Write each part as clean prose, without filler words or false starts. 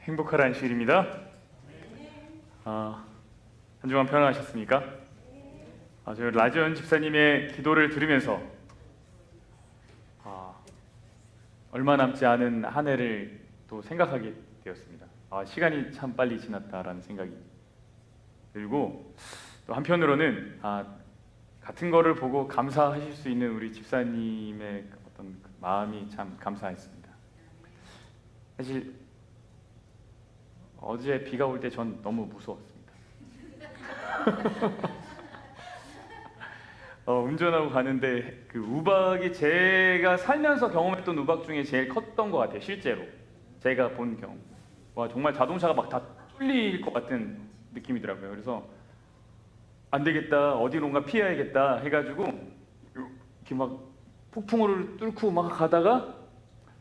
행복하라는 시일입니다. 한 주간 평안하셨습니까? 저희 라지언 집사님의 기도를 들으면서 얼마 남지 않은 한 해를 또 생각하게 되었습니다. 시간이 참 빨리 지났다라는 생각이 들고, 또 한편으로는 같은 거를 보고 감사하실 수 있는 우리 집사님의 어떤 그 마음이 참 감사했습니다. 사실 어제 비가 올 때 전 너무 무서웠습니다. 운전하고 가는데 그 우박이 제가 살면서 경험했던 우박 중에 제일 컸던 것 같아요. 실제로 제가 본 경험. 정말 자동차가 막 다 뚫릴 것 같은 느낌이더라고요. 그래서 안 되겠다, 어디론가 피해야겠다 해가지고 이렇게 막 폭풍우를 뚫고 막 가다가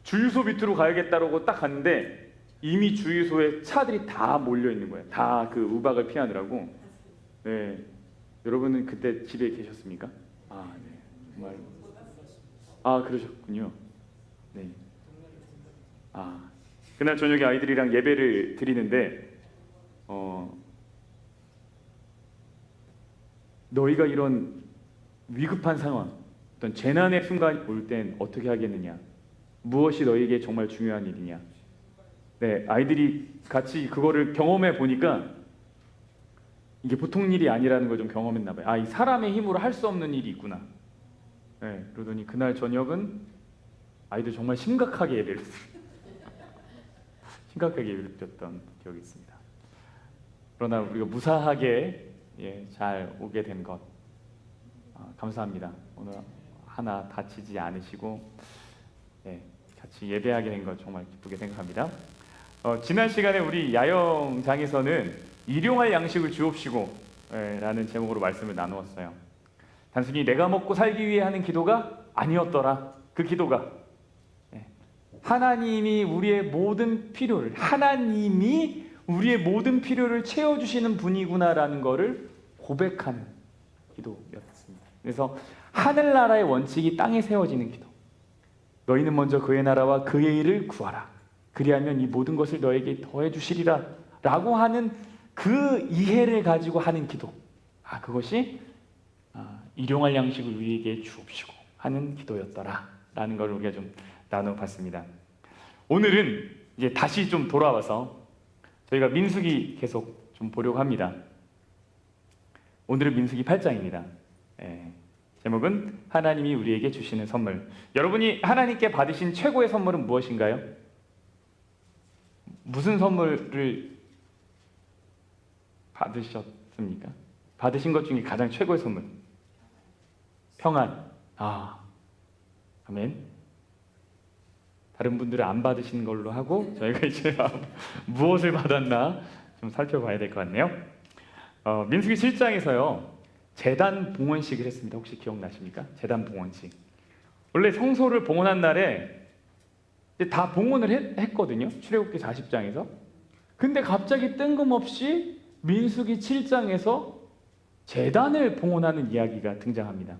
주유소 밑으로 가야겠다라고 딱 갔는데 이미 주유소에 차들이 다 몰려 있는 거예요. 다 그 우박을 피하느라고. 네, 여러분은 그때 집에 계셨습니까? 네, 정말. 그러셨군요. 네. 그날 저녁에 아이들이랑 예배를 드리는데 너희가 이런 위급한 상황, 어떤 재난의 순간이 올 땐 어떻게 하겠느냐? 무엇이 너희에게 정말 중요한 일이냐? 네, 아이들이 같이 그거를 경험해 보니까 이게 보통 일이 아니라는 걸 좀 경험했나 봐요. 이 사람의 힘으로 할 수 없는 일이 있구나. 네, 그러더니 그날 저녁은 아이들 정말 심각하게 예배를 심각하게 예배를 드렸던 기억이 있습니다. 그러나 우리가 무사하게 잘 오게 된 것 감사합니다. 오늘 하나 다치지 않으시고 같이 예배하게 된 것 정말 기쁘게 생각합니다. 지난 시간에 우리 야영장에서는 일용할 양식을 주옵시고 라는 제목으로 말씀을 나누었어요. 단순히 내가 먹고 살기 위해 하는 기도가 아니었더라. 그 기도가 하나님이 우리의 모든 필요를 채워주시는 분이구나라는 것을 고백하는 기도였습니다. 그래서 하늘나라의 원칙이 땅에 세워지는 기도. 너희는 먼저 그의 나라와 그의 일을 구하라. 그리하면 이 모든 것을 너에게 더해 주시리라 라고 하는 그 이해를 가지고 하는 기도. 그것이 일용할 양식을 우리에게 주옵시고 하는 기도였더라 라는 걸 우리가 좀 나눠봤습니다. 오늘은 이제 다시 좀 돌아와서 저희가 민수기 계속 좀 보려고 합니다. 오늘은 민수기 8장입니다. 제목은 하나님이 우리에게 주시는 선물. 여러분이 하나님께 받으신 최고의 선물은 무엇인가요? 무슨 선물을 받으셨습니까? 받으신 것 중에 가장 최고의 선물. 평안. 아멘. 다른 분들은 안 받으신 걸로 하고 저희가 이제 무엇을 받았나 좀 살펴봐야 될 것 같네요. 민수기 7장에서요 제단 봉헌식을 했습니다. 혹시 기억나십니까? 제단 봉헌식. 원래 성소를 봉헌한 날에 다 봉헌을 했거든요. 출애굽기 40장에서. 근데 갑자기 뜬금없이 민수기 7장에서 제단을 봉헌하는 이야기가 등장합니다.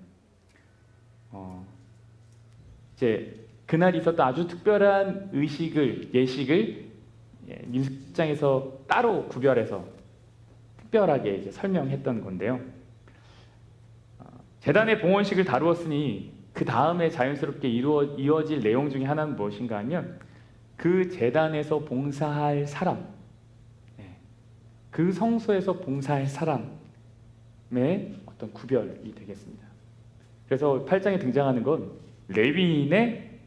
이제 그날 있었던 아주 특별한 예식을 민수기 7장에서 따로 구별해서 특별하게 이제 설명했던 건데요. 제단의 봉헌식을 다루었으니 그 다음에 자연스럽게 이어질 내용 중에 하나는 무엇인가 하면 그 제단에서 봉사할 사람, 그 성소에서 봉사할 사람의 어떤 구별이 되겠습니다. 그래서 8장에 등장하는 건 레위인의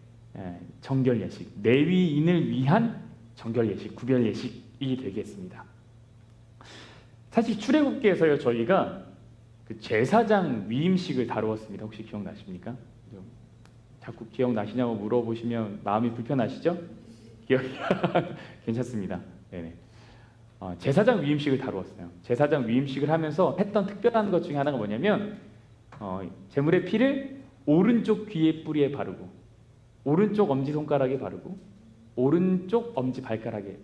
정결 예식, 레위인을 위한 정결 예식, 구별 예식이 되겠습니다. 사실 출애굽기에서요 저희가 그 제사장 위임식을 다루었습니다. 혹시 기억나십니까? 자꾸 기억나시냐고 물어보시면 마음이 불편하시죠? 기억이 괜찮습니다. 네네. 제사장 위임식을 다루었어요. 제사장 위임식을 하면서 했던 특별한 것 중에 하나가 뭐냐면 제물의 피를 오른쪽 귀에 뿌리에 바르고 오른쪽 엄지손가락에 바르고 오른쪽 엄지발가락에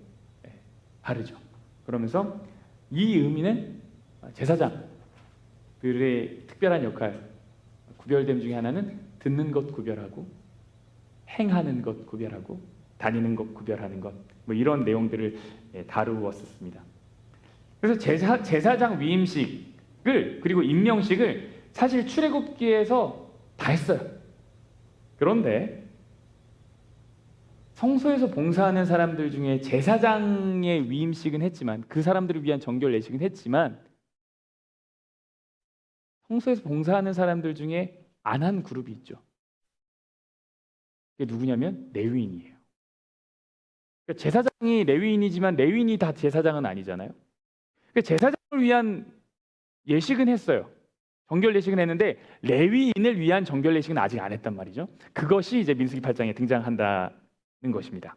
바르죠. 그러면서 이 의미는 제사장들의 특별한 역할, 구별됨 중에 하나는 듣는 것 구별하고 행하는 것 구별하고 다니는 것 구별하는 것, 뭐 이런 내용들을 다루었습니다. 그래서 제사장 위임식을 그리고 임명식을 사실 출애굽기에서 다 했어요. 그런데 성소에서 봉사하는 사람들 중에 제사장의 위임식은 했지만, 그 사람들을 위한 정결 예식은 했지만, 성소에서 봉사하는 사람들 중에 안 한 그룹이 있죠. 그게 누구냐면 레위인이에요. 그러니까 제사장이 레위인이지만 레위인이 다 제사장은 아니잖아요. 그러니까 제사장을 위한 예식은 했어요. 정결 예식은 했는데 레위인을 위한 정결 예식은 아직 안 했단 말이죠. 그것이 이제 민수기 8장에 등장한다는 것입니다.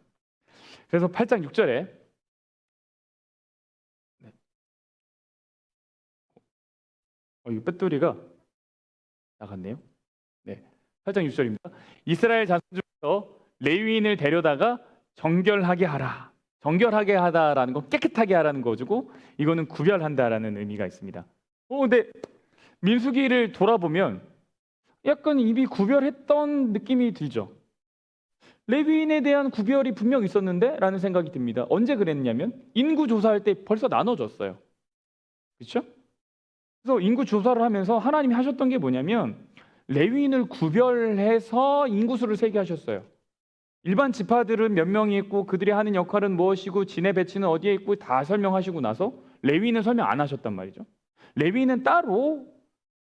그래서 8장 6절에 이 배터리가 나갔네요. 네, 8장 6절입니다. 이스라엘 자손 중에서 레위인을 데려다가 정결하게 하라. 정결하게 하다라는 건 깨끗하게 하라는 거고, 이거는 구별한다라는 의미가 있습니다. 근데 민수기를 돌아보면 약간 이미 구별했던 느낌이 들죠. 레위인에 대한 구별이 분명 있었는데 라는 생각이 듭니다. 언제 그랬냐면 인구 조사할 때 벌써 나눠졌어요. 그렇죠? 그래서 인구 조사를 하면서 하나님이 하셨던 게 뭐냐면 레위인을 구별해서 인구수를 세게 하셨어요. 일반 지파들은 몇 명이 있고 그들이 하는 역할은 무엇이고 진의 배치는 어디에 있고 다 설명하시고 나서 레위인은 설명 안 하셨단 말이죠. 레위인은 따로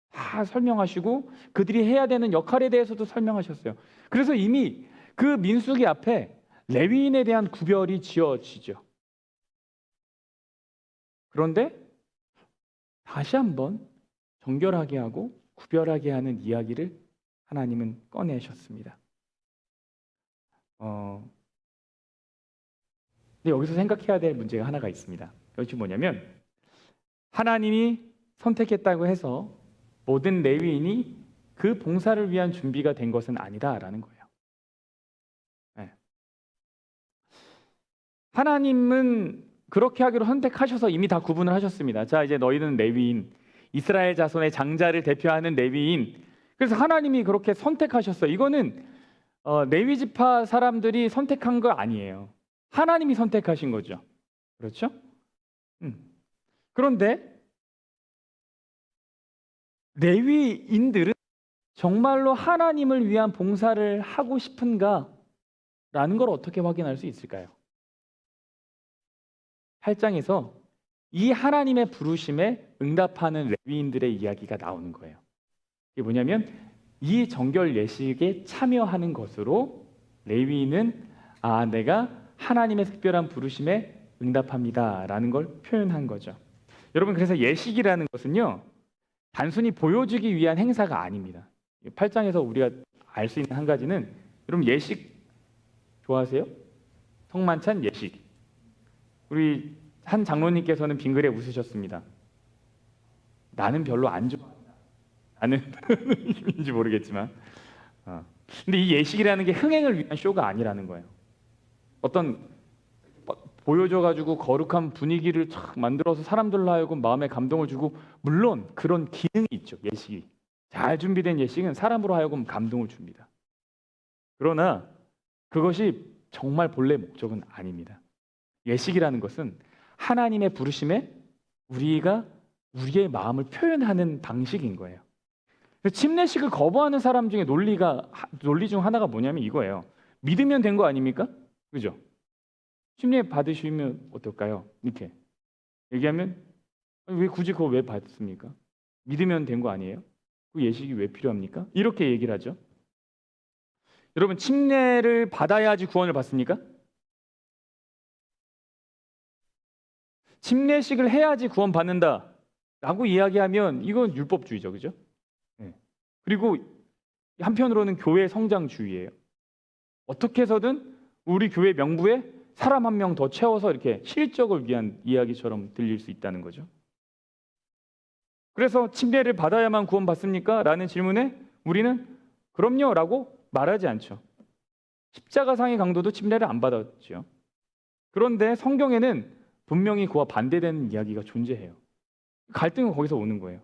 다 설명하시고 그들이 해야 되는 역할에 대해서도 설명하셨어요. 그래서 이미 그 민수기 앞에 레위인에 대한 구별이 지어지죠. 그런데 다시 한번 정결하게 하고 구별하게 하는 이야기를 하나님은 꺼내셨습니다. 근데 여기서 생각해야 될 문제가 하나가 있습니다. 그것이 뭐냐면 하나님이 선택했다고 해서 모든 레위인이 그 봉사를 위한 준비가 된 것은 아니다라는 거예요. 네. 하나님은 그렇게 하기로 선택하셔서 이미 다 구분을 하셨습니다. 자, 이제 너희는 레위인, 이스라엘 자손의 장자를 대표하는 레위인. 그래서 하나님이 그렇게 선택하셨어요. 이거는 레위 지파 사람들이 선택한 거 아니에요. 하나님이 선택하신 거죠. 그렇죠? 그런데 레위인들은 정말로 하나님을 위한 봉사를 하고 싶은가? 라는 걸 어떻게 확인할 수 있을까요? 8장에서 이 하나님의 부르심에 응답하는 레위인들의 이야기가 나오는 거예요. 이게 뭐냐면 이 정결 예식에 참여하는 것으로 레위인은 내가 하나님의 특별한 부르심에 응답합니다라는 걸 표현한 거죠. 여러분, 그래서 예식이라는 것은요, 단순히 보여주기 위한 행사가 아닙니다. 8장에서 우리가 알 수 있는 한 가지는, 여러분 예식 좋아하세요? 성만찬 예식. 우리 한 장로님께서는 빙글에 웃으셨습니다. 나는 별로 안 좋아한다. 나는 인지 모르겠지만. 근데 이 예식이라는 게 흥행을 위한 쇼가 아니라는 거예요. 어떤 보여줘가지고 거룩한 분위기를 쫙 만들어서 사람들로 하여금 마음에 감동을 주고, 물론 그런 기능이 있죠. 예식이 잘 준비된 예식은 사람으로 하여금 감동을 줍니다. 그러나 그것이 정말 본래 목적은 아닙니다. 예식이라는 것은 하나님의 부르심에 우리가 우리의 마음을 표현하는 방식인 거예요. 침례식을 거부하는 사람 중에 논리 중 하나가 뭐냐면 이거예요. 믿으면 된 거 아닙니까? 그죠? 침례 받으시면 어떨까요? 이렇게 얘기하면 왜 굳이 그거 왜 받습니까? 믿으면 된 거 아니에요? 그 예식이 왜 필요합니까? 이렇게 얘기를 하죠. 여러분, 침례를 받아야지 구원을 받습니까? 침례식을 해야지 구원 받는다라고 이야기하면 이건 율법주의죠, 그죠? 네. 그리고 한편으로는 교회 성장주의예요. 어떻게 해서든 우리 교회 명부에 사람 한 명 더 채워서 이렇게 실적을 위한 이야기처럼 들릴 수 있다는 거죠. 그래서 침례를 받아야만 구원 받습니까? 라는 질문에 우리는 그럼요 라고 말하지 않죠. 십자가상의 강도도 침례를 안 받았죠. 그런데 성경에는 분명히 그와 반대되는 이야기가 존재해요. 갈등은 거기서 오는 거예요.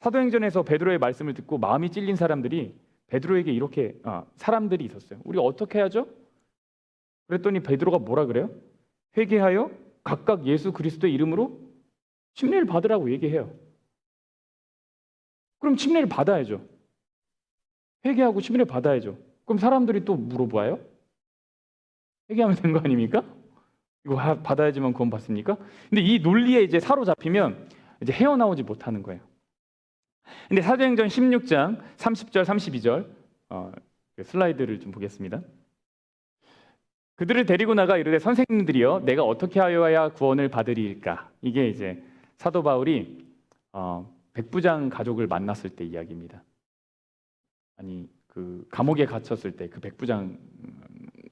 사도행전에서 베드로의 말씀을 듣고 마음이 찔린 사람들이 베드로에게 이렇게 사람들이 있었어요. 우리 어떻게 해야죠? 그랬더니 베드로가 뭐라 그래요? 회개하여 각각 예수 그리스도의 이름으로 침례를 받으라고 얘기해요. 그럼 침례를 받아야죠. 회개하고 침례를 받아야죠. 그럼 사람들이 또 물어봐요? 회개하면 된 거 아닙니까? 이거 받아야지만 구원 받습니까? 근데 이 논리에 이제 사로잡히면 이제 헤어나오지 못하는 거예요. 근데 사도행전 16장 30절 32절 슬라이드를 좀 보겠습니다. 그들을 데리고 나가 이르되 선생님들이여 내가 어떻게 하여야 구원을 받으리일까? 이게 이제 사도 바울이 백부장 가족을 만났을 때 이야기입니다. 아니 그 감옥에 갇혔을 때 그 백부장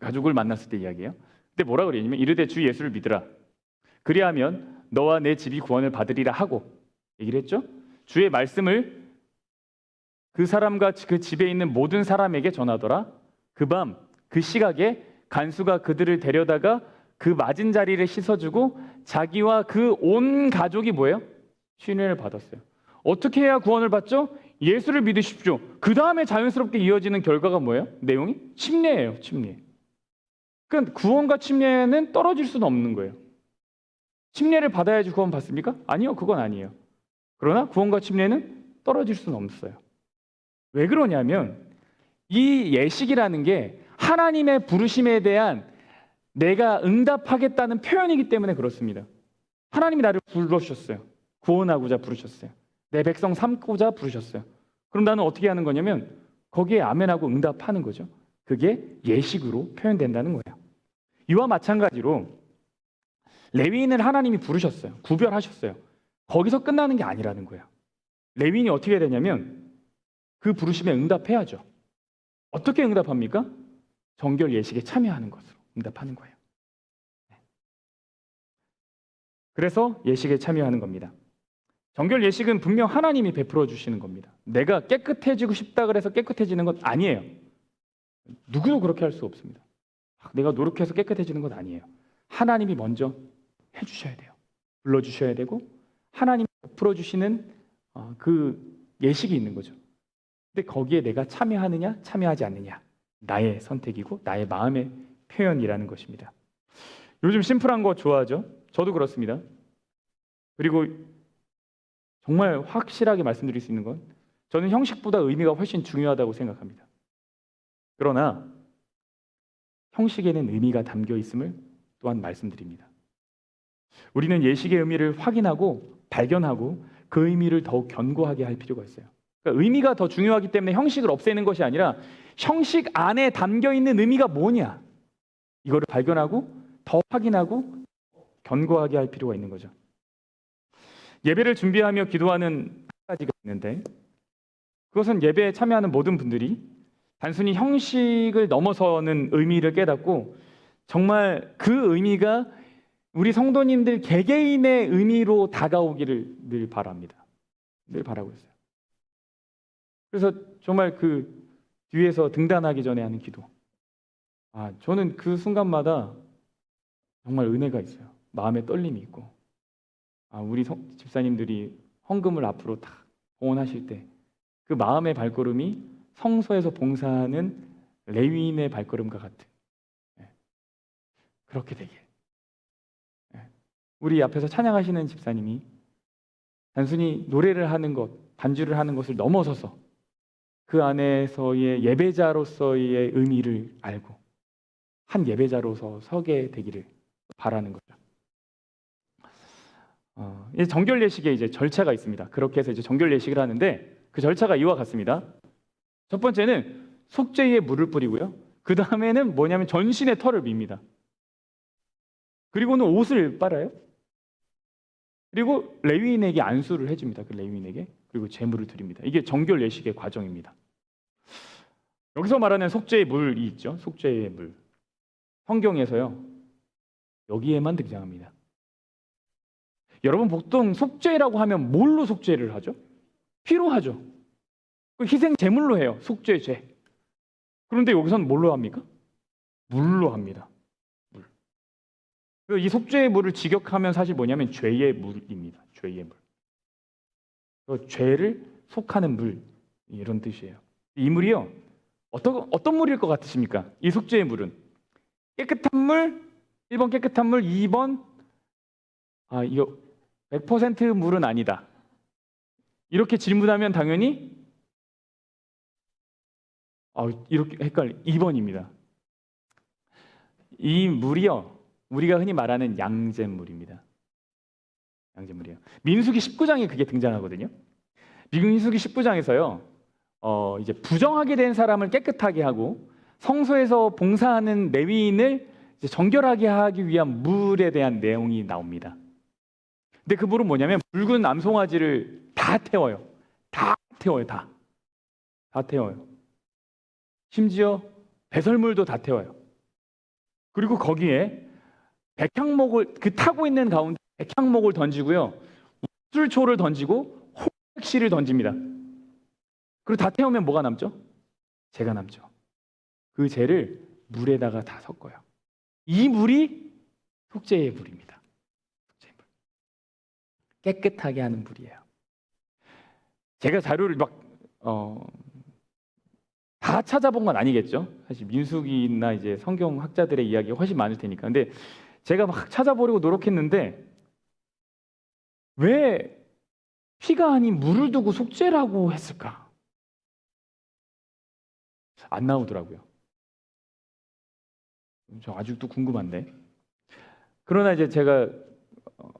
가족을 만났을 때 이야기예요. 근데 뭐라 그러냐면 이르되 주 예수를 믿으라. 그리하면 너와 내 집이 구원을 받으리라 하고 얘기를 했죠. 주의 말씀을 그 사람과 그 집에 있는 모든 사람에게 전하더라. 그 밤 그 시각에 간수가 그들을 데려다가 그 맞은 자리를 씻어주고 자기와 그 온 가족이 뭐예요? 침례를 받았어요. 어떻게 해야 구원을 받죠? 예수를 믿으십시오. 그 다음에 자연스럽게 이어지는 결과가 뭐예요? 내용이? 침례예요. 침례. 그러니까 구원과 침례는 떨어질 수는 없는 거예요. 침례를 받아야지 구원 받습니까? 아니요. 그건 아니에요. 그러나 구원과 침례는 떨어질 수는 없어요. 왜 그러냐면 이 예식이라는 게 하나님의 부르심에 대한 내가 응답하겠다는 표현이기 때문에 그렇습니다. 하나님이 나를 불러주셨어요. 구원하고자 부르셨어요. 내 백성 삼고자 부르셨어요. 그럼 나는 어떻게 하는 거냐면 거기에 아멘하고 응답하는 거죠. 그게 예식으로 표현된다는 거예요. 이와 마찬가지로 레위인을 하나님이 부르셨어요. 구별하셨어요. 거기서 끝나는 게 아니라는 거예요. 레위인이 어떻게 되냐면 그 부르심에 응답해야죠. 어떻게 응답합니까? 정결 예식에 참여하는 것으로 응답하는 거예요. 그래서 예식에 참여하는 겁니다. 정결 예식은 분명 하나님이 베풀어 주시는 겁니다. 내가 깨끗해지고 싶다 그래서 깨끗해지는 건 아니에요. 누구도 그렇게 할 수 없습니다. 내가 노력해서 깨끗해지는 건 아니에요. 하나님이 먼저 해주셔야 돼요. 불러주셔야 되고 하나님이 베풀어 주시는 그 예식이 있는 거죠. 근데 거기에 내가 참여하느냐 참여하지 않느냐 나의 선택이고 나의 마음의 표현이라는 것입니다. 요즘 심플한 거 좋아하죠? 저도 그렇습니다. 그리고 정말 확실하게 말씀드릴 수 있는 건 저는 형식보다 의미가 훨씬 중요하다고 생각합니다. 그러나 형식에는 의미가 담겨 있음을 또한 말씀드립니다. 우리는 예식의 의미를 확인하고 발견하고 그 의미를 더욱 견고하게 할 필요가 있어요. 그러니까 의미가 더 중요하기 때문에 형식을 없애는 것이 아니라 형식 안에 담겨 있는 의미가 뭐냐 이거를 발견하고 더 확인하고 견고하게 할 필요가 있는 거죠. 예배를 준비하며 기도하는 한 가지가 있는데 그것은 예배에 참여하는 모든 분들이 단순히 형식을 넘어서는 의미를 깨닫고 정말 그 의미가 우리 성도님들 개개인의 의미로 다가오기를 늘 바랍니다. 늘 바라고 있어요. 그래서 정말 그 뒤에서 등단하기 전에 하는 기도. 저는 그 순간마다 정말 은혜가 있어요. 마음에 떨림이 있고. 우리 집사님들이 헌금을 앞으로 다 봉헌하실 때 그 마음의 발걸음이 성소에서 봉사하는 레위인의 발걸음과 같은 그렇게 되길. 우리 앞에서 찬양하시는 집사님이 단순히 노래를 하는 것, 반주를 하는 것을 넘어서서 그 안에서의 예배자로서의 의미를 알고 한 예배자로서 서게 되기를 바라는 거죠. 이제 정결 예식에 이제 절차가 있습니다. 그렇게 해서 이제 정결 예식을 하는데 그 절차가 이와 같습니다. 첫 번째는 속죄에 물을 뿌리고요. 그 다음에는 뭐냐면 전신의 털을 밉니다. 그리고는 옷을 빨아요. 그리고 레위인에게 안수를 해줍니다. 그 레위인에게. 그리고 제물을 드립니다. 이게 정결 예식의 과정입니다. 여기서 말하는 속죄의 물이 있죠. 속죄의 물. 성경에서요. 여기에만 등장합니다. 여러분 보통 속죄라고 하면 뭘로 속죄를 하죠? 피로 하죠. 희생 제물로 해요. 속죄죄. 그런데 여기서는 뭘로 합니까? 물로 합니다. 물. 이 속죄의 물을 직역하면 사실 뭐냐면 죄의 물입니다. 죄의 물. 죄를 속하는 물 이런 뜻이에요. 이 물이요. 어떤 물일 것 같으십니까? 이 속죄의 물은 깨끗한 물, 1번 깨끗한 물, 2번 이거 100% 물은 아니다. 이렇게 질문하면 당연히 이렇게 헷갈려. 2번입니다. 이 물이요, 우리가 흔히 말하는 양잿물입니다. 양잿물이에요. 민수기 19장에 그게 등장하거든요. 민수기 19장에서요, 이제 부정하게 된 사람을 깨끗하게 하고 성소에서 봉사하는 레위인을 이제 정결하게 하기 위한 물에 대한 내용이 나옵니다. 근데 그 물은 뭐냐면 붉은 암송아지를 다 태워요. 다 태워요. 다 태워요. 심지어 배설물도 다 태워요. 그리고 거기에 백향목을, 그 타고 있는 가운데 백향목을 던지고요, 술초를 던지고 홍색실을 던집니다. 그리고 다 태우면 뭐가 남죠? 재가 남죠. 그 재를 물에다가 다 섞어요. 이 물이 속죄의 물입니다. 속죄의 물. 깨끗하게 하는 물이에요. 제가 자료를 다 찾아본 건 아니겠죠. 사실 민수기나 이제 성경 학자들의 이야기가 훨씬 많을 테니까. 근데 제가 막 찾아보려고 노력했는데 왜 피가 아닌 물을 두고 속죄라고 했을까? 안 나오더라고요. 저 아직도 궁금한데. 그러나 이제 제가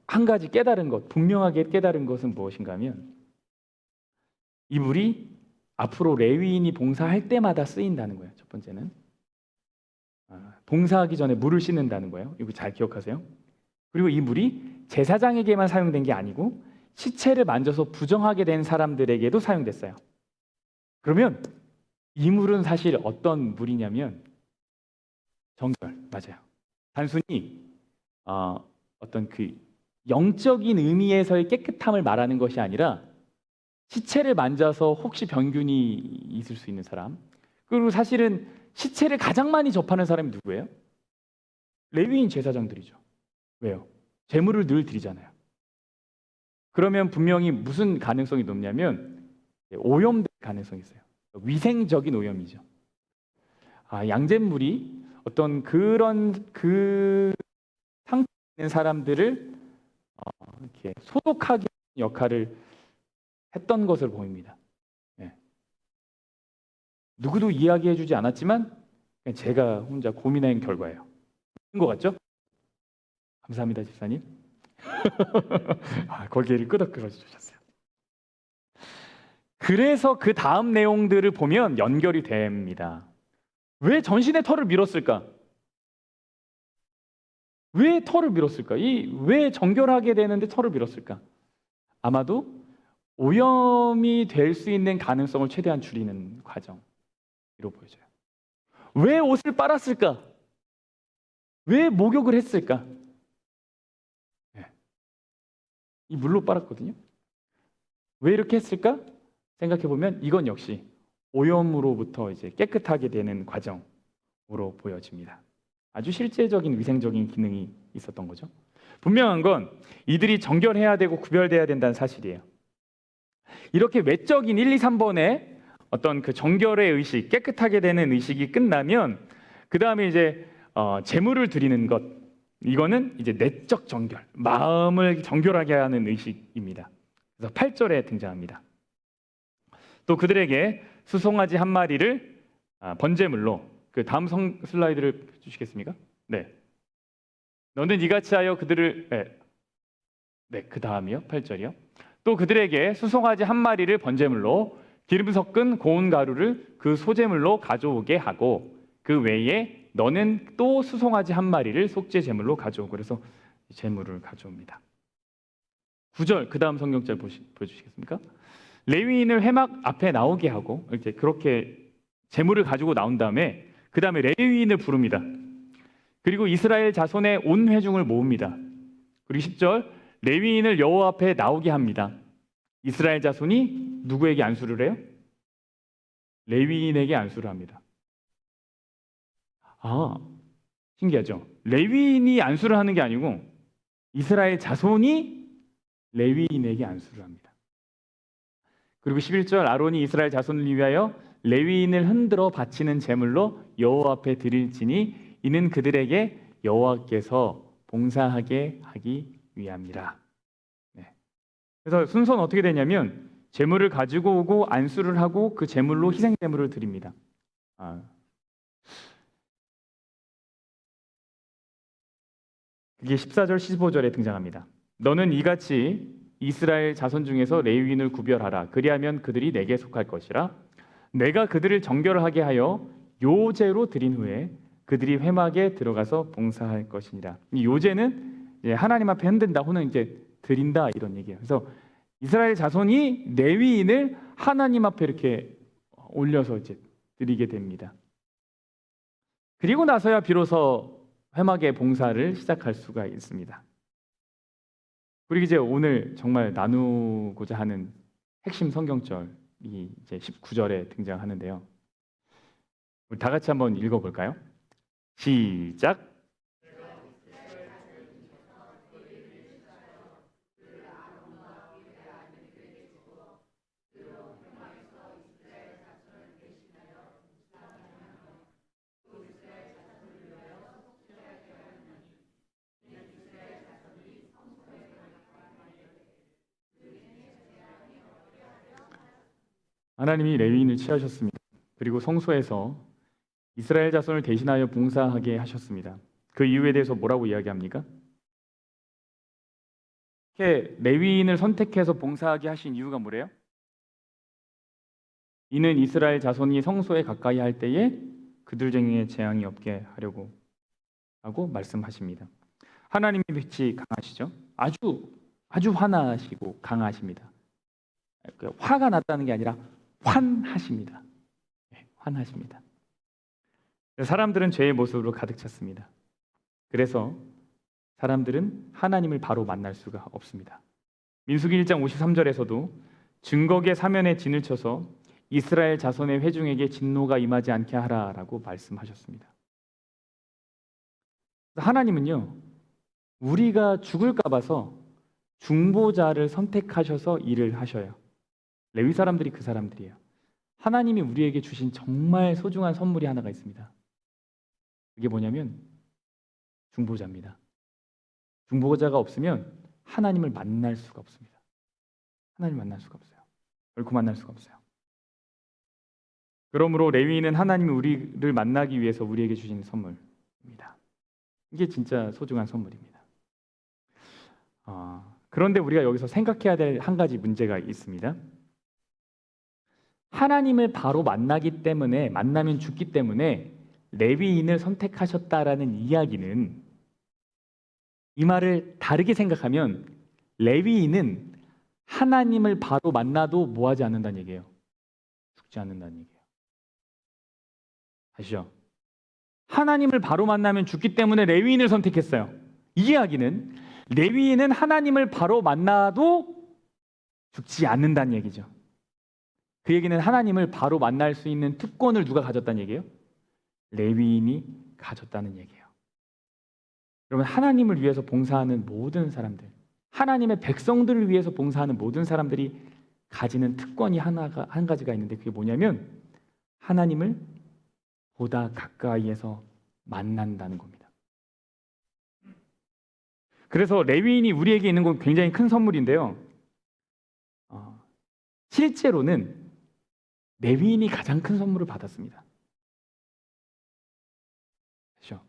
한 가지 깨달은 것, 분명하게 깨달은 것은 무엇인가 하면 이 물이 앞으로 레위인이 봉사할 때마다 쓰인다는 거예요. 첫 번째는 봉사하기 전에 물을 씻는다는 거예요. 이거 잘 기억하세요. 그리고 이 물이 제사장에게만 사용된 게 아니고 시체를 만져서 부정하게 된 사람들에게도 사용됐어요. 그러면 이 물은 사실 어떤 물이냐면 정결, 맞아요. 단순히 어떤 그 영적인 의미에서의 깨끗함을 말하는 것이 아니라 시체를 만져서 혹시 병균이 있을 수 있는 사람, 그리고 사실은 시체를 가장 많이 접하는 사람이 누구예요? 레위인 제사장들이죠. 왜요? 제물을 늘 드리잖아요. 그러면 분명히 무슨 가능성이 높냐면 오염될 가능성이 있어요. 위생적인 오염이죠. 양잿물이 어떤 그런 그 상태에 있는 사람들을 이렇게 소독하기 역할을 했던 것을 보입니다. 네. 누구도 이야기해주지 않았지만 제가 혼자 고민한 결과예요. 된 것 같죠? 감사합니다, 집사님. 고개를 끄덕끄덕 주셨어요. 그래서 그 다음 내용들을 보면 연결이 됩니다. 왜 전신의 털을 밀었을까? 왜 털을 밀었을까? 왜 정결하게 되는데 털을 밀었을까? 아마도 오염이 될 수 있는 가능성을 최대한 줄이는 과정으로 보여져요. 왜 옷을 빨았을까? 왜 목욕을 했을까? 네. 이 물로 빨았거든요. 왜 이렇게 했을까? 생각해 보면 이건 역시 오염으로부터 이제 깨끗하게 되는 과정으로 보여집니다. 아주 실제적인 위생적인 기능이 있었던 거죠. 분명한 건 이들이 정결해야 되고 구별돼야 된다는 사실이에요. 이렇게 외적인 1, 2, 3번의 어떤 그 정결의 의식, 깨끗하게 되는 의식이 끝나면 그 다음에 이제 제물을 드리는 것, 이거는 이제 내적 정결, 마음을 정결하게 하는 의식입니다. 그래서 8절에 등장합니다. 또 그들에게 수송아지 한 마리를 번제물로, 그 다음 슬라이드를 주시겠습니까? 네. 너는 이같이 하여 그들을 그 다음이요, 8절이요. 또 그들에게 수송아지 한 마리를 번제물로, 기름 섞은 고운 가루를 그 소제물로 가져오게 하고, 그 외에 너는 또 수송아지 한 마리를 속죄 제물로 가져오고, 그래서 제물을 가져옵니다. 9절 그 다음 성경절 보여주시겠습니까? 레위인을 회막 앞에 나오게 하고 이렇게 그렇게 제물을 가지고 나온 다음에 그 다음에 레위인을 부릅니다. 그리고 이스라엘 자손의 온 회중을 모읍니다. 그리고 10절 레위인을 여호와 앞에 나오게 합니다. 이스라엘 자손이 누구에게 안수를 해요? 레위인에게 안수를 합니다. 신기하죠? 레위인이 안수를 하는 게 아니고 이스라엘 자손이 레위인에게 안수를 합니다. 그리고 11절 아론이 이스라엘 자손을 위하여 레위인을 흔들어 바치는 제물로 여호와 앞에 드릴지니 이는 그들에게 여호와께서 봉사하게 하기 위함이라. 네. 그래서 순서는 어떻게 되냐면 제물을 가지고 오고 안수를 하고 그 제물로 희생 제물을 드립니다. 그게 14절 15절에 등장합니다. 너는 이같이 이스라엘 자손 중에서 레위인을 구별하라. 그리하면 그들이 내게 속할 것이라. 내가 그들을 정결하게 하여 요제로 드린 후에 그들이 회막에 들어가서 봉사할 것이니라. 이 요제는 하나님 앞에 흔든다 혹은 이제 드린다 이런 얘기예요. 그래서 이스라엘 자손이 레위인을 하나님 앞에 이렇게 올려서 이제 드리게 됩니다. 그리고 나서야 비로소 회막의 봉사를 시작할 수가 있습니다. 그리고 이제 오늘 정말 나누고자 하는 핵심 성경절이 이제 19절에 등장하는데요. 우리 다 같이 한번 읽어볼까요? 시작. 하나님이 레위인을 취하셨습니다. 그리고 성소에서 이스라엘 자손을 대신하여 봉사하게 하셨습니다. 그 이유에 대해서 뭐라고 이야기합니까? 이렇게 레위인을 선택해서 봉사하게 하신 이유가 뭐래요? 이는 이스라엘 자손이 성소에 가까이 할 때에 그들 중에 재앙이 없게 하려고 하고 말씀하십니다. 하나님의 빛이 강하시죠? 아주 화나시고 강하십니다. 화가 났다는 게 아니라 환하십니다. 환하십니다. 사람들은 죄의 모습으로 가득 찼습니다. 그래서 사람들은 하나님을 바로 만날 수가 없습니다. 민수기 1장 53절에서도 증거계 사면에 진을 쳐서 이스라엘 자손의 회중에게 진노가 임하지 않게 하라라고 말씀하셨습니다. 하나님은요, 우리가 죽을까 봐서 중보자를 선택하셔서 일을 하셔요. 레위 사람들이 그 사람들이에요. 하나님이 우리에게 주신 정말 소중한 선물이 하나가 있습니다. 그게 뭐냐면 중보자입니다. 중보자가 없으면 하나님을 만날 수가 없습니다. 하나님을 만날 수가 없어요. 결코 만날 수가 없어요. 그러므로 레위인은 하나님이 우리를 만나기 위해서 우리에게 주신 선물입니다. 이게 진짜 소중한 선물입니다. 그런데 우리가 여기서 생각해야 될 한 가지 문제가 있습니다. 하나님을 바로 만나면 죽기 때문에 레위인을 선택하셨다라는 이야기는, 이 말을 다르게 생각하면 레위인은 하나님을 바로 만나도 뭐하지 않는다는 얘기예요. 죽지 않는다는 얘기예요. 아시죠? 하나님을 바로 만나면 죽기 때문에 레위인을 선택했어요. 이 이야기는 레위인은 하나님을 바로 만나도 죽지 않는다는 얘기죠. 그 얘기는 하나님을 바로 만날 수 있는 특권을 누가 가졌다는 얘기예요? 레위인이 가졌다는 얘기예요. 여러분, 하나님을 위해서 봉사하는 모든 사람들, 하나님의 백성들을 위해서 봉사하는 모든 사람들이 가지는 특권이 한 가지가 있는데, 그게 뭐냐면 하나님을 보다 가까이에서 만난다는 겁니다. 그래서 레위인이 우리에게 있는 건 굉장히 큰 선물인데요. 실제로는 레위인이 가장 큰 선물을 받았습니다. 그렇죠?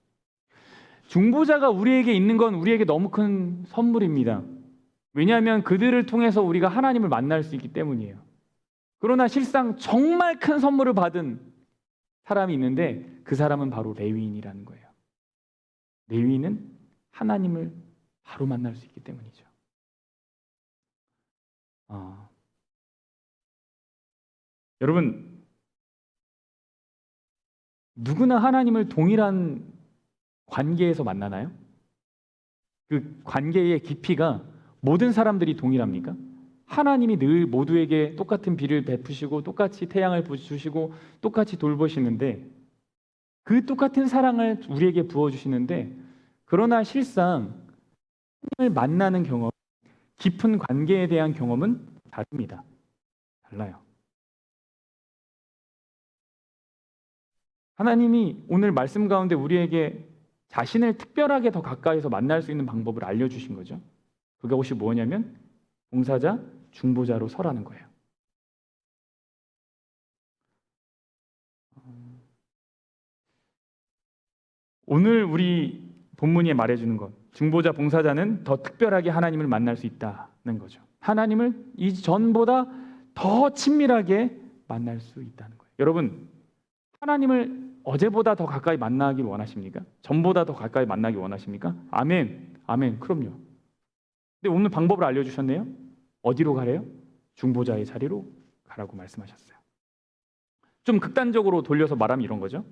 중보자가 우리에게 있는 건 우리에게 너무 큰 선물입니다. 왜냐하면 그들을 통해서 우리가 하나님을 만날 수 있기 때문이에요. 그러나 실상 정말 큰 선물을 받은 사람이 있는데 그 사람은 바로 레위인이라는 거예요. 레위인은 하나님을 바로 만날 수 있기 때문이죠. 여러분, 누구나 하나님을 동일한 관계에서 만나나요? 그 관계의 깊이가 모든 사람들이 동일합니까? 하나님이 늘 모두에게 똑같은 비를 베푸시고 똑같이 태양을 부어주시고 똑같이 돌보시는데, 그 똑같은 사랑을 우리에게 부어주시는데, 그러나 실상 하나님을 만나는 경험, 깊은 관계에 대한 경험은 다릅니다. 달라요. 하나님이 오늘 말씀 가운데 우리에게 자신을 특별하게 더 가까이서 만날 수 있는 방법을 알려주신 거죠. 그것이 뭐냐면 봉사자, 중보자로 서라는 거예요. 오늘 우리 본문이 말해주는 것, 중보자, 봉사자는 더 특별하게 하나님을 만날 수 있다는 거죠. 하나님을 이전보다 더 친밀하게 만날 수 있다는 거예요. 여러분, 하나님을 어제보다 더 가까이 만나기 원하십니까? 전보다 더 가까이 만나기 원하십니까? 아멘, 아멘, 그럼요. 근데 오늘 방법을 알려주셨네요. 어디로 가래요? 중보자의 자리로 가라고 말씀하셨어요. 좀 극단적으로 돌려서 말하면 이런 거죠.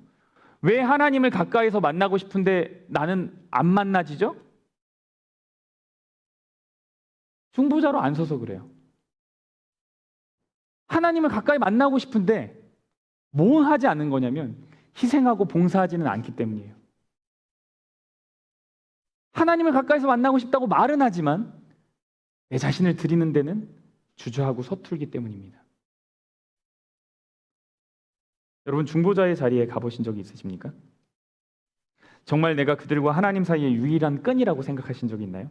왜 하나님을 가까이서 만나고 싶은데 나는 안 만나지죠? 중보자로 안 서서 그래요. 하나님을 가까이 만나고 싶은데 뭐 하지 않는 거냐면 희생하고 봉사하지는 않기 때문이에요. 하나님을 가까이서 만나고 싶다고 말은 하지만 내 자신을 드리는 데는 주저하고 서툴기 때문입니다. 여러분, 중보자의 자리에 가보신 적이 있으십니까? 정말 내가 그들과 하나님 사이의 유일한 끈이라고 생각하신 적이 있나요?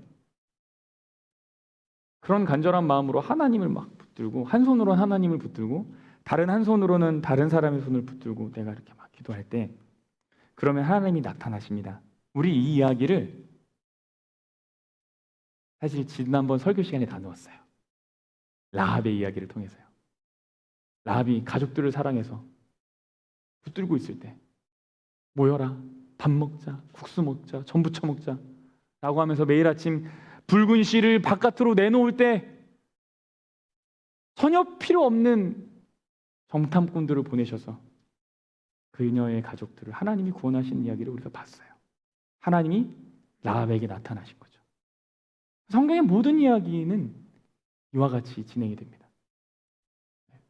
그런 간절한 마음으로 하나님을 막 붙들고, 한 손으로는 하나님을 붙들고 다른 한 손으로는 다른 사람의 손을 붙들고 내가 이렇게 막 기도할 때, 그러면 하나님이 나타나십니다. 우리 이 이야기를 사실 지난번 설교 시간에 나누었어요. 라합의 이야기를 통해서요. 라합이 가족들을 사랑해서 붙들고 있을 때 모여라, 밥 먹자, 국수 먹자, 전 부쳐 먹자 라고 하면서 매일 아침 붉은 씨를 바깥으로 내놓을 때 전혀 필요 없는 정탐꾼들을 보내셔서 그녀의 가족들을 하나님이 구원하신 이야기를 우리가 봤어요. 하나님이 라합에게 나타나신 거죠. 성경의 모든 이야기는 이와 같이 진행이 됩니다.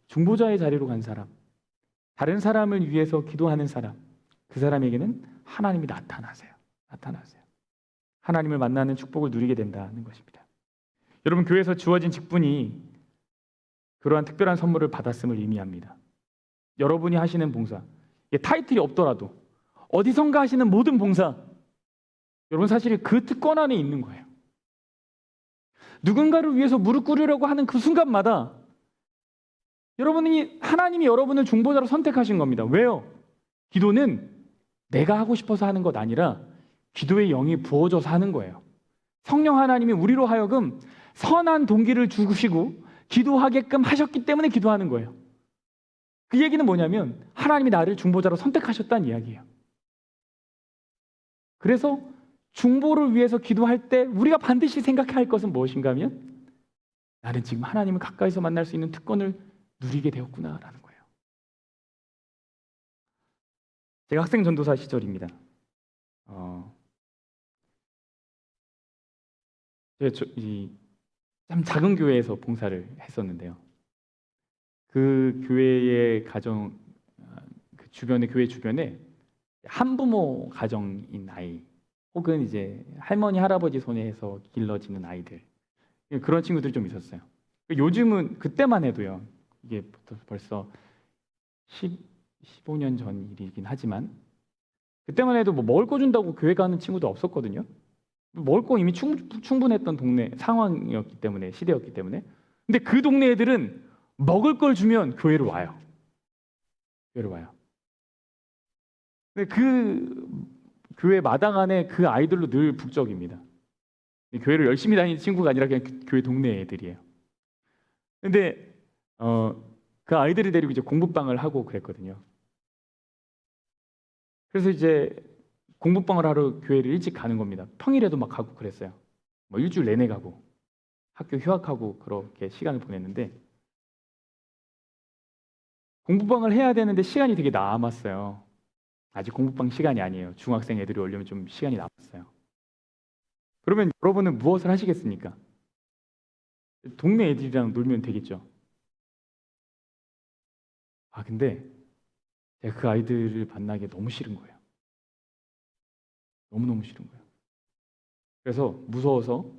중보자의 자리로 간 사람, 다른 사람을 위해서 기도하는 사람, 그 사람에게는 하나님이 나타나세요. 하나님을 만나는 축복을 누리게 된다는 것입니다. 여러분, 교회에서 주어진 직분이 그러한 특별한 선물을 받았음을 의미합니다. 여러분이 하시는 봉사, 타이틀이 없더라도 어디선가 하시는 모든 봉사, 여러분 사실 그 특권 안에 있는 거예요. 누군가를 위해서 무릎 꿇으려고 하는 그 순간마다 하나님이 여러분을 중보자로 선택하신 겁니다. 왜요? 기도는 내가 하고 싶어서 하는 것 아니라 기도의 영이 부어져서 하는 거예요. 성령 하나님이 우리로 하여금 선한 동기를 주시고 기도하게끔 하셨기 때문에 기도하는 거예요. 그 얘기는 뭐냐면 하나님이 나를 중보자로 선택하셨다는 이야기예요. 그래서 중보를 위해서 기도할 때 우리가 반드시 생각해야 할 것은 무엇인가 하면 나는 지금 하나님을 가까이서 만날 수 있는 특권을 누리게 되었구나라는 거예요. 제가 학생 전도사 시절입니다. 참 작은 교회에서 봉사를 했었는데요. 그 교회의 가정, 그 주변의 교회 주변에 한부모 가정인 아이, 혹은 이제 할머니 할아버지 손에서 길러지는 아이들, 그런 친구들이 좀 있었어요. 요즘은 그때만 해도요, 이게 벌써 15년 전 일이긴 하지만 그때만 해도 뭐 먹을 거 준다고 교회 가는 친구도 없었거든요. 먹을 거 이미 충분했던 동네 상황이었기 때문에, 시대였기 때문에. 근데 그 동네 애들은 먹을 걸 주면 교회로 와요. 근데 그 교회 마당 안에 그 아이들로 늘 북적입니다. 교회를 열심히 다니는 친구가 아니라 그냥 교회 동네 애들이에요. 근데 그 아이들을 데리고 이제 공부방을 하고 그랬거든요. 그래서 이제 공부방을 하러 교회를 일찍 가는 겁니다. 평일에도 막 가고 그랬어요. 뭐 일주일 내내 가고 학교 휴학하고 그렇게 시간을 보냈는데, 공부방을 해야 되는데 시간이 되게 남았어요. 아직 공부방 시간이 아니에요. 중학생 애들이 오려면 좀 시간이 남았어요. 그러면 여러분은 무엇을 하시겠습니까? 동네 애들이랑 놀면 되겠죠. 근데 제가 그 아이들을 만나기 너무 싫은 거예요. 너무너무 싫은 거예요. 그래서 무서워서,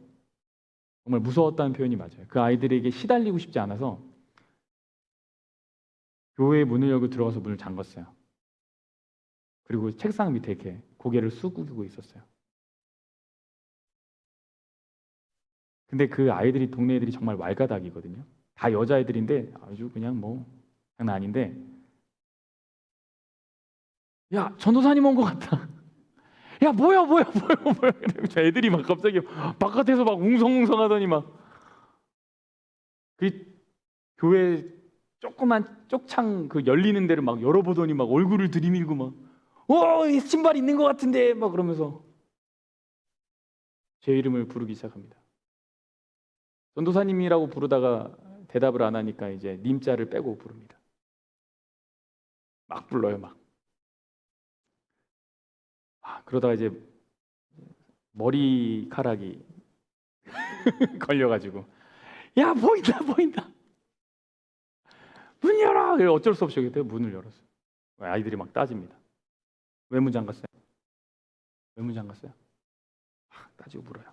정말 무서웠다는 표현이 맞아요. 그 아이들에게 시달리고 싶지 않아서 교회 문을 열고 들어가서 문을 잠갔어요. 그리고 책상 밑에 이렇게 고개를 숙이고 있었어요. 근데 그 아이들이 동네 애들이 정말 왈가닥이거든요. 다 여자애들인데 아주 그냥 뭐 장난 아닌데, 야 전도사님 온 것 같다. 야 뭐야. 애들이 막 갑자기 바깥에서 막 웅성웅성하더니 막 그 교회 조그만 쪽창 그 열리는 데를 막 열어보더니 막 얼굴을 들이밀고 막 이 신발 있는 것 같은데 막 그러면서 제 이름을 부르기 시작합니다. 전도사님이라고 부르다가 대답을 안 하니까 이제 님자를 빼고 부릅니다. 막 불러요 막. 그러다가 이제 머리카락이 걸려가지고 야 보인다 문 열어. 어쩔 수 없이 문을 열었어요. 아이들이 막 따집니다. 왜 문 잠갔어요? 왜 문 잠갔어요? 따지고 물어요.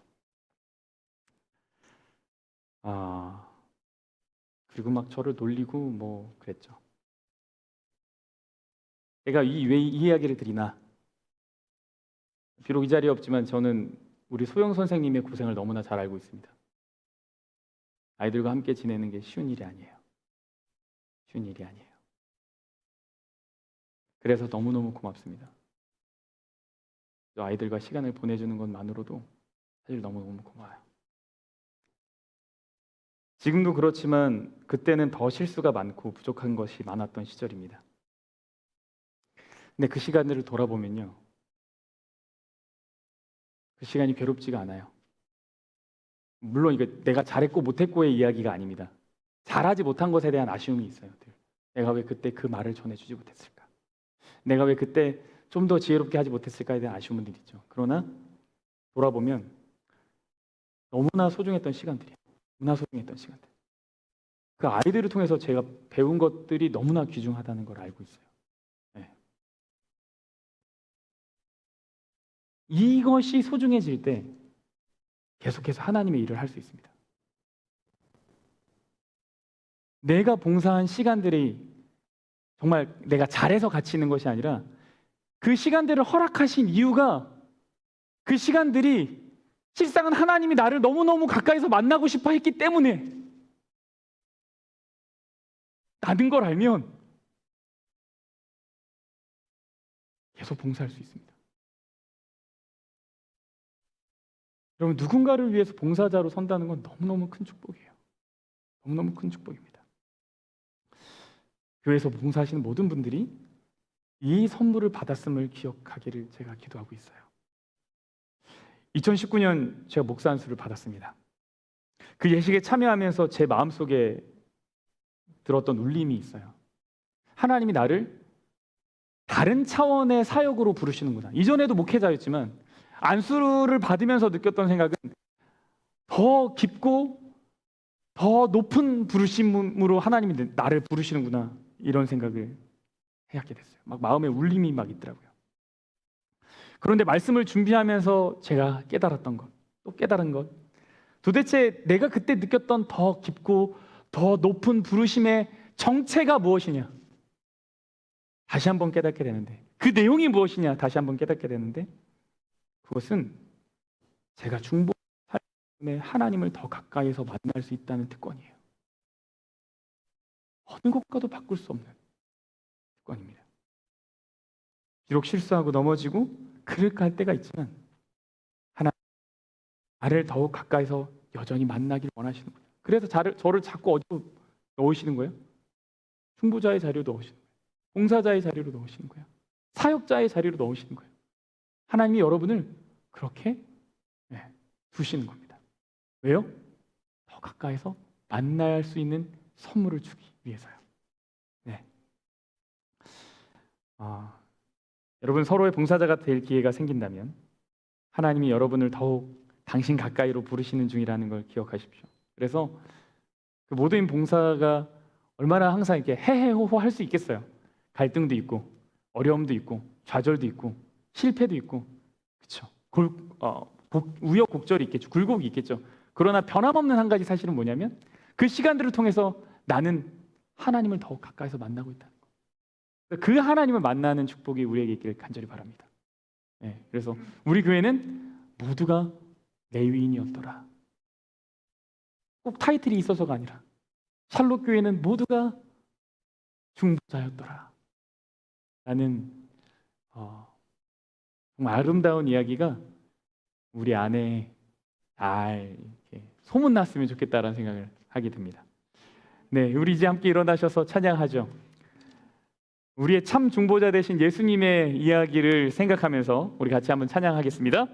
그리고 막 저를 놀리고 뭐 그랬죠. 제가 왜 이 이야기를 드리나? 비록 이 자리에 없지만 저는 우리 소영 선생님의 고생을 너무나 잘 알고 있습니다. 아이들과 함께 지내는 게 쉬운 일이 아니에요. 쉬운 일이 아니에요. 그래서 너무너무 고맙습니다. 저 아이들과 시간을 보내주는 것만으로도 사실 너무너무 고마워요. 지금도 그렇지만 그때는 더 실수가 많고 부족한 것이 많았던 시절입니다. 근데 그 시간들을 돌아보면요, 그 시간이 괴롭지가 않아요. 물론 이거 내가 잘했고 못했고의 이야기가 아닙니다. 잘하지 못한 것에 대한 아쉬움이 있어요. 내가 왜 그때 그 말을 전해주지 못했을까? 내가 왜 그때 좀 더 지혜롭게 하지 못했을까에 대한 아쉬움은 있죠. 그러나 돌아보면 너무나 소중했던 시간들이에요. 너무나 소중했던 시간들. 그 아이들을 통해서 제가 배운 것들이 너무나 귀중하다는 걸 알고 있어요. 네. 이것이 소중해질 때 계속해서 하나님의 일을 할 수 있습니다. 내가 봉사한 시간들이 정말 내가 잘해서 가치 있는 것이 아니라 그 시간들을 허락하신 이유가 그 시간들이 실상은 하나님이 나를 너무너무 가까이서 만나고 싶어 했기 때문에 나는 걸 알면 계속 봉사할 수 있습니다. 여러분, 누군가를 위해서 봉사자로 선다는 건 너무너무 큰 축복이에요. 너무너무 큰 축복입니다. 교회에서 봉사하시는 모든 분들이 이 선물을 받았음을 기억하기를 제가 기도하고 있어요. 2019년 제가 목사 안수를 받았습니다. 그 예식에 참여하면서 제 마음속에 들었던 울림이 있어요. 하나님이 나를 다른 차원의 사역으로 부르시는구나. 이전에도 목회자였지만 안수를 받으면서 느꼈던 생각은 더 깊고 더 높은 부르심으로 하나님이 나를 부르시는구나, 이런 생각을 하게 됐어요. 막 마음에 울림이 막 있더라고요. 그런데 말씀을 준비하면서 제가 깨달았던 것, 또 깨달은 것, 도대체 내가 그때 느꼈던 더 깊고 더 높은 부르심의 정체가 무엇이냐, 다시 한번 깨닫게 되는데, 그 내용이 무엇이냐, 다시 한번 깨닫게 되는데, 그것은 제가 중보 삶에 하나님을 더 가까이서 만날 수 있다는 특권이에요. 어느 것과도 바꿀 수 없는 특권입니다. 비록 실수하고 넘어지고 그럴까 할 때가 있지만 하나님 나를 더욱 가까이서 여전히 만나길 원하시는 거예요. 그래서 저를 자꾸 어디로 넣으시는 거예요? 중보자의 자리로 넣으시는 거예요. 봉사자의 자리로 넣으시는 거예요. 사역자의 자리로 넣으시는 거예요. 하나님이 여러분을 그렇게 두시는 겁니다. 왜요? 더 가까이서 만날 수 있는 선물을 주기 위해서요. 네. 여러분, 서로의 봉사자가 될 기회가 생긴다면 하나님이 여러분을 더욱 당신 가까이로 부르시는 중이라는 걸 기억하십시오. 그래서 그 모든 봉사가 얼마나 항상 이렇게 해해호호 할 수 있겠어요. 갈등도 있고 어려움도 있고 좌절도 있고 실패도 있고, 그렇죠. 우여곡절이 있겠죠. 굴곡이 있겠죠. 그러나 변함없는 한 가지 사실은 뭐냐면 그 시간들을 통해서 나는 하나님을 더 가까이서 만나고 있다는 거. 그 하나님을 만나는 축복이 우리에게 있기를 간절히 바랍니다. 네, 그래서 우리 교회는 모두가 레위인이었더라. 꼭 타이틀이 있어서가 아니라 샬롯 교회는 모두가 중보자였더라. 라는 정말 아름다운 이야기가 우리 안에 잘 이렇게 소문났으면 좋겠다라는 생각을 하게 됩니다. 네, 우리 이제 함께 일어나셔서 찬양하죠. 우리의 참 중보자 되신 예수님의 이야기를 생각하면서 우리 같이 한번 찬양하겠습니다.